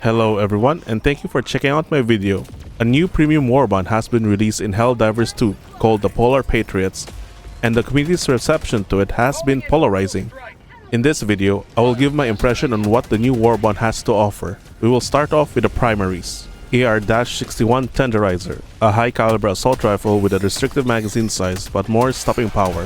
Hello everyone, and thank you for checking out my video. A new premium Warbond has been released in Helldivers 2 called the Polar Patriots, and the community's reception to it has been polarizing. In this video, I will give my impression on what the new Warbond has to offer. We will start off with the primaries. AR-61 Tenderizer, a high-caliber assault rifle with a restricted magazine size but more stopping power.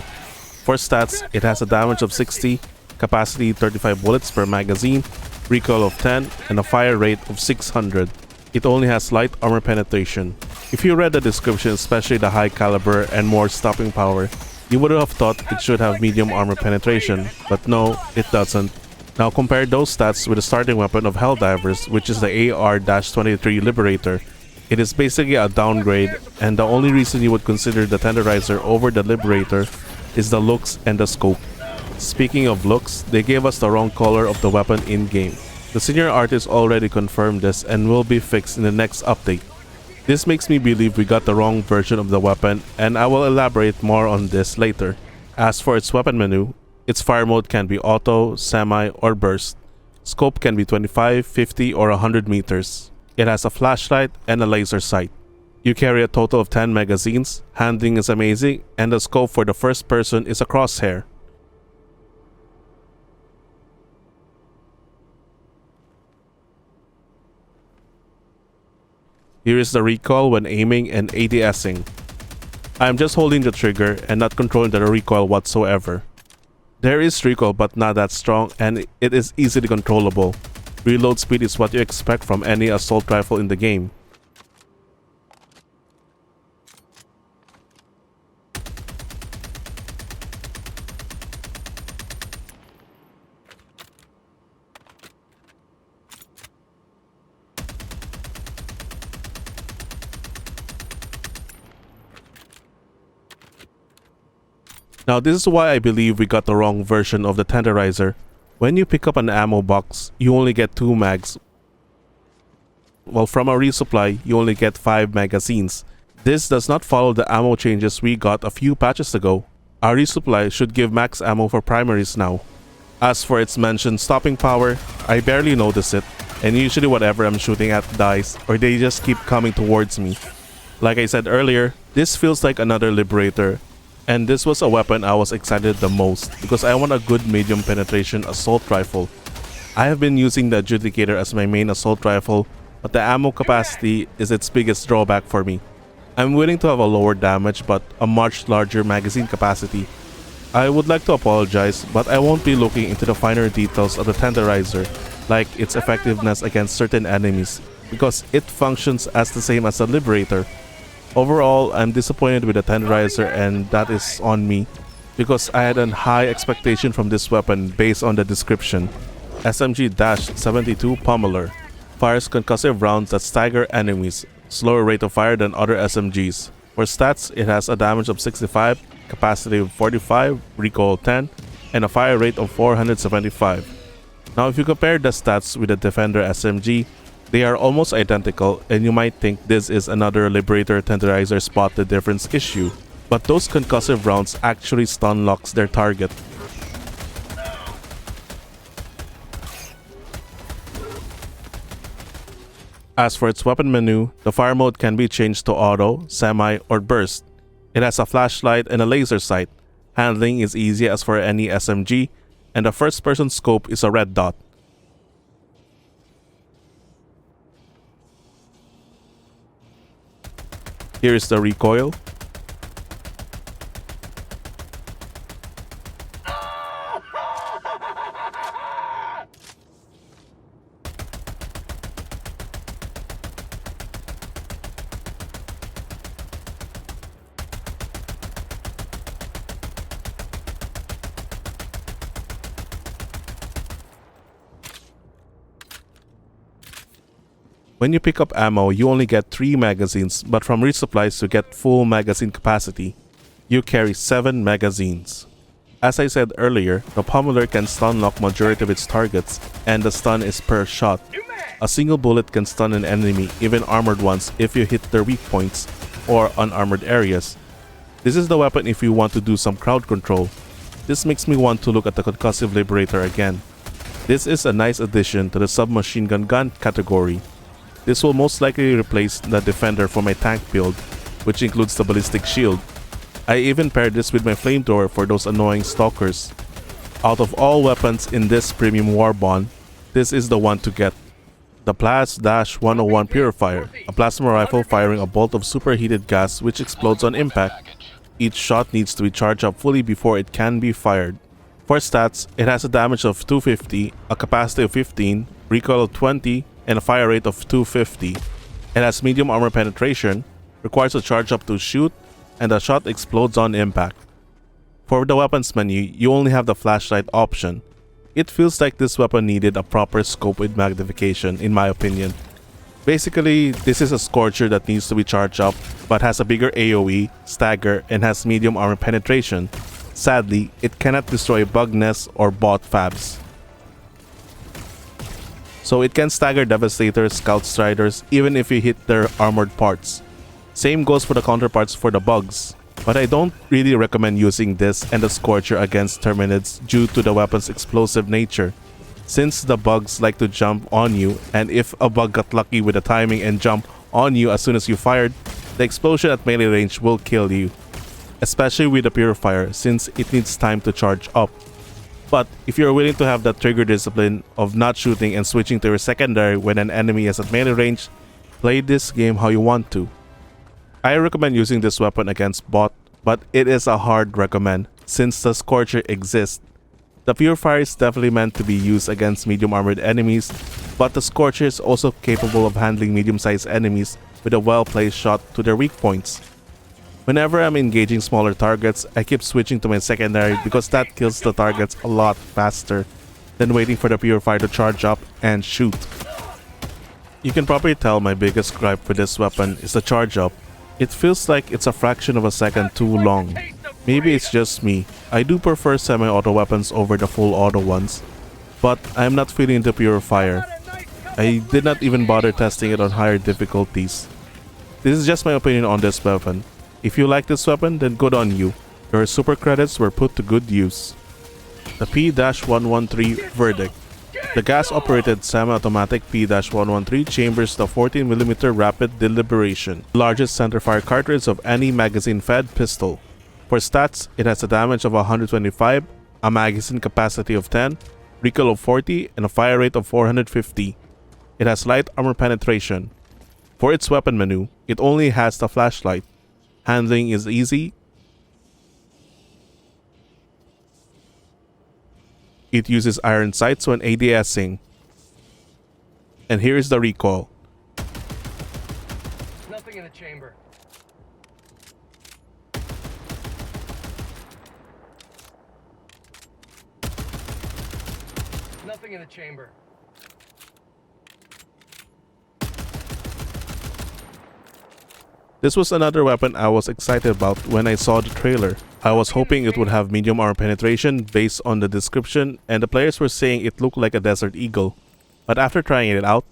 For stats, it has a damage of 60, capacity 35 bullets per magazine, recoil of 10, and a fire rate of 600. It only has light armor penetration. If you read the description, especially the high caliber and more stopping power, you would have thought it should have medium armor penetration, but no, it doesn't. Now compare those stats with the starting weapon of Helldivers, which is the AR-23 Liberator. It is basically a downgrade, and the only reason you would consider the Tenderizer over the Liberator is the looks and the scope. Speaking of looks, they gave us the wrong color of the weapon in-game. The senior artist already confirmed this and will be fixed in the next update. This makes me believe we got the wrong version of the weapon, and I will elaborate more on this later. As for its weapon menu, its fire mode can be auto, semi, or burst. Scope can be 25, 50, or 100 meters. It has a flashlight and a laser sight. You carry a total of 10 magazines, handling is amazing, and the scope for the first person is a crosshair. Here is the recoil when aiming and ADSing. I am just holding the trigger and not controlling the recoil whatsoever. There is recoil but not that strong, and it is easily controllable. Reload speed is what you expect from any assault rifle in the game. Now this is why I believe we got the wrong version of the Tenderizer. When you pick up an ammo box, you only get 2 mags, while from a resupply, you only get 5 magazines. This does not follow the ammo changes we got a few patches ago. Our resupply should give max ammo for primaries now. As for its mentioned stopping power, I barely notice it, and usually whatever I'm shooting at dies, or they just keep coming towards me. Like I said earlier, this feels like another Liberator. And this was a weapon I was excited the most because I want a good medium penetration assault rifle. I have been using the Adjudicator as my main assault rifle, but the ammo capacity is its biggest drawback for me. I'm willing to have a lower damage but a much larger magazine capacity. I would like to apologize, but I won't be looking into the finer details of the Tenderizer, like its effectiveness against certain enemies, because it functions as the same as the Liberator. Overall, I'm disappointed with the Tenderizer, and that is on me because I had a high expectation from this weapon based on the description. SMG-72 Pummeler fires concussive rounds that stagger enemies, slower rate of fire than other SMGs. For stats, it has a damage of 65, capacity of 45, recoil 10, and a fire rate of 475. Now if you compare the stats with the Defender SMG, they are almost identical, and you might think this is another Liberator Tenderizer spot the difference issue, but those concussive rounds actually stun locks their target. As for its weapon menu, the fire mode can be changed to auto, semi, or burst. It has a flashlight and a laser sight. Handling is easy as for any SMG, and the first person scope is a red dot. Here is the recoil. When you pick up ammo, you only get 3 magazines, but from resupplies you get full magazine capacity. You carry 7 magazines. As I said earlier, the Pummeler can stun lock majority of its targets, and the stun is per shot. A single bullet can stun an enemy, even armored ones, if you hit their weak points or unarmored areas. This is the weapon if you want to do some crowd control. This makes me want to look at the concussive Liberator again. This is a nice addition to the submachine gun category. This will most likely replace the defender for my tank build, which includes the ballistic shield. I even paired this with my flamethrower for those annoying stalkers. Out of all weapons in this premium Warbond, this is the one to get. The PLAS-101 Purifier, a plasma rifle firing a bolt of superheated gas which explodes on impact. Each shot needs to be charged up fully before it can be fired. For stats, it has a damage of 250, a capacity of 15, recoil of 20, and a fire rate of 250. It has medium armor penetration, requires a charge up to shoot, and the shot explodes on impact. For the weapons menu, you only have the flashlight option. It feels like this weapon needed a proper scope with magnification, in my opinion. Basically, this is a Scorcher that needs to be charged up, but has a bigger AoE, stagger, and has medium armor penetration. Sadly, it cannot destroy bug nests or bot fabs. So it can stagger Devastators, Scout Striders, even if you hit their armored parts. Same goes for the counterparts for the bugs. But I don't really recommend using this and the Scorcher against Terminids due to the weapon's explosive nature, since the bugs like to jump on you, and if a bug got lucky with the timing and jump on you as soon as you fired, the explosion at melee range will kill you. Especially with the Purifier, since it needs time to charge up. But if you're willing to have that trigger discipline of not shooting and switching to your secondary when an enemy is at melee range, play this game how you want to. I recommend using this weapon against bot, but it is a hard recommend since the Scorcher exists. The Purifier is definitely meant to be used against medium armored enemies, but the Scorcher is also capable of handling medium-sized enemies with a well-placed shot to their weak points. Whenever I'm engaging smaller targets, I keep switching to my secondary because that kills the targets a lot faster than waiting for the Purifier to charge up and shoot. You can probably tell my biggest gripe with this weapon is the charge up. It feels like it's a fraction of a second too long. Maybe it's just me. I do prefer semi-auto weapons over the full auto ones, but I'm not feeling the Purifier. I did not even bother testing it on higher difficulties. This is just my opinion on this weapon. If you like this weapon, then good on you. Your super credits were put to good use. The P-113 Verdict. The gas-operated semi-automatic P-113 chambers the 14mm rapid deliberation, the largest centerfire cartridge of any magazine-fed pistol. For stats, it has a damage of 125, a magazine capacity of 10, recoil of 40, and a fire rate of 450. It has light armor penetration. For its weapon menu, it only has the flashlight. Handling is easy. It uses iron sights when ADSing. And here is the recoil. Nothing in the chamber. Nothing in the chamber. This was another weapon I was excited about when I saw the trailer. I was hoping it would have medium armor penetration based on the description, and the players were saying it looked like a Desert Eagle. But after trying it out,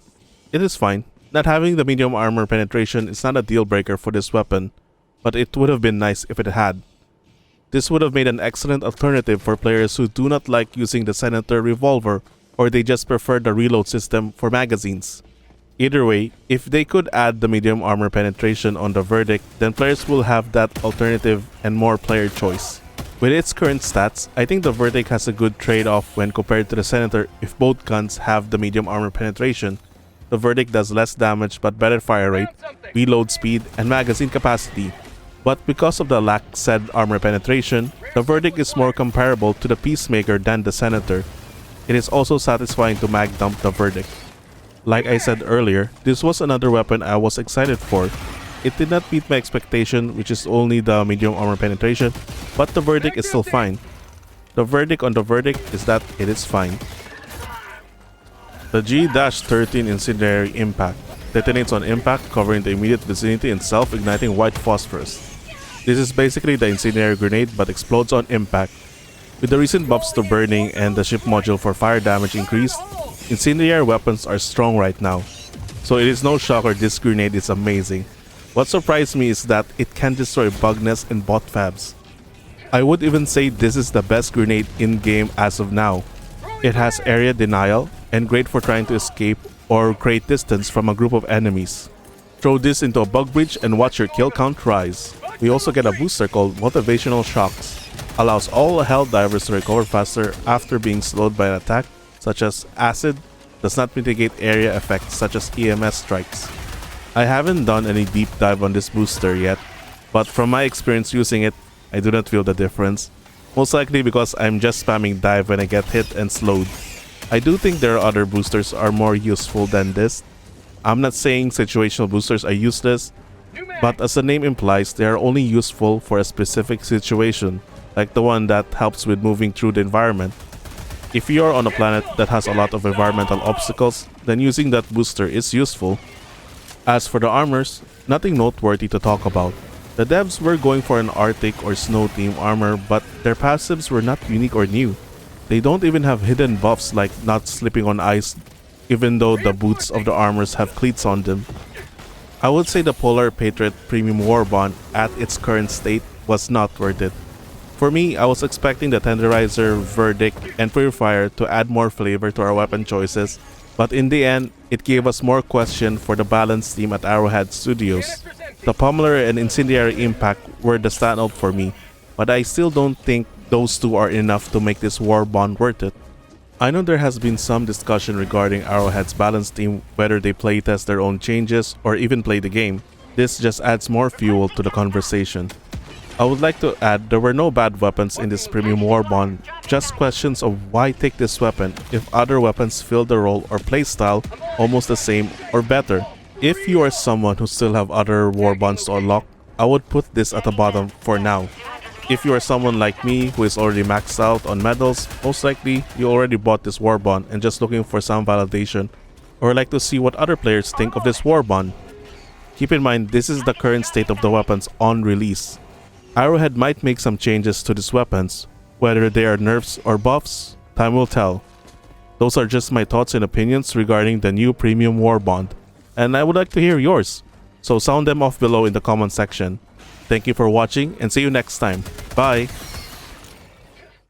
it is fine. Not having the medium armor penetration is not a deal breaker for this weapon, but it would have been nice if it had. This would have made an excellent alternative for players who do not like using the Senator revolver, or they just prefer the reload system for magazines. Either way, if they could add the medium armor penetration on the Verdict, then players will have that alternative and more player choice. With its current stats, I think the Verdict has a good trade-off when compared to the Senator if both guns have the medium armor penetration. The Verdict does less damage but better fire rate, reload speed, and magazine capacity. But because of the lack said armor penetration, the Verdict is more comparable to the Peacemaker than the Senator. It is also satisfying to mag dump the Verdict. Like I said earlier, this was another weapon I was excited for. It did not meet my expectation, which is only the medium armor penetration, but the Verdict is still fine. The verdict on the Verdict is that it is fine. The G-13 Incendiary Impact detonates on impact, covering the immediate vicinity and self-igniting white phosphorus. This is basically the incendiary grenade but explodes on impact. With the recent buffs to burning and the ship module for fire damage increased, incendiary weapons are strong right now. So it is no shocker this grenade is amazing. What surprised me is that it can destroy bug nests and bot fabs. I would even say this is the best grenade in game as of now. It has area denial and great for trying to escape or create distance from a group of enemies. Throw this into a bug breach and watch your kill count rise. We also get a booster called Motivational Shocks. Allows all Helldivers to recover faster after being slowed by an attack such as acid. Does not mitigate area effects such as EMS strikes. I haven't done any deep dive on this booster yet, but from my experience using it, I do not feel the difference. Most likely because I'm just spamming dive when I get hit and slowed. I do think there are other boosters are more useful than this. I'm not saying situational boosters are useless, but as the name implies, they are only useful for a specific situation, like the one that helps with moving through the environment. If you are on a planet that has a lot of environmental obstacles, then using that booster is useful. As for the armors, nothing noteworthy to talk about. The devs were going for an Arctic or snow theme armor, but their passives were not unique or new. They don't even have hidden buffs like not slipping on ice, even though the boots of the armors have cleats on them. I would say the Polar Patriot Premium Warbond at its current state was not worth it. For me, I was expecting the Tenderizer, Verdict, and Purifier to add more flavor to our weapon choices, but in the end, it gave us more question for the balance team at Arrowhead Studios. The Pummeler and Incendiary Impact were the standout for me, but I still don't think those two are enough to make this Warbond worth it. I know there has been some discussion regarding Arrowhead's balance team, whether they playtest their own changes or even play the game. This just adds more fuel to the conversation. I would like to add there were no bad weapons in this premium Warbond, just questions of why take this weapon if other weapons fill the role or playstyle almost the same or better. If you are someone who still have other Warbonds to unlock, I would put this at the bottom for now. If you are someone like me who is already maxed out on medals, most likely you already bought this Warbond and just looking for some validation or like to see what other players think of this Warbond. Keep in mind this is the current state of the weapons on release. Arrowhead might make some changes to these weapons, whether they are nerfs or buffs, time will tell. Those are just my thoughts and opinions regarding the new premium Warbond, and I would like to hear yours, so sound them off below in the comment section. Thank you for watching and see you next time. Bye!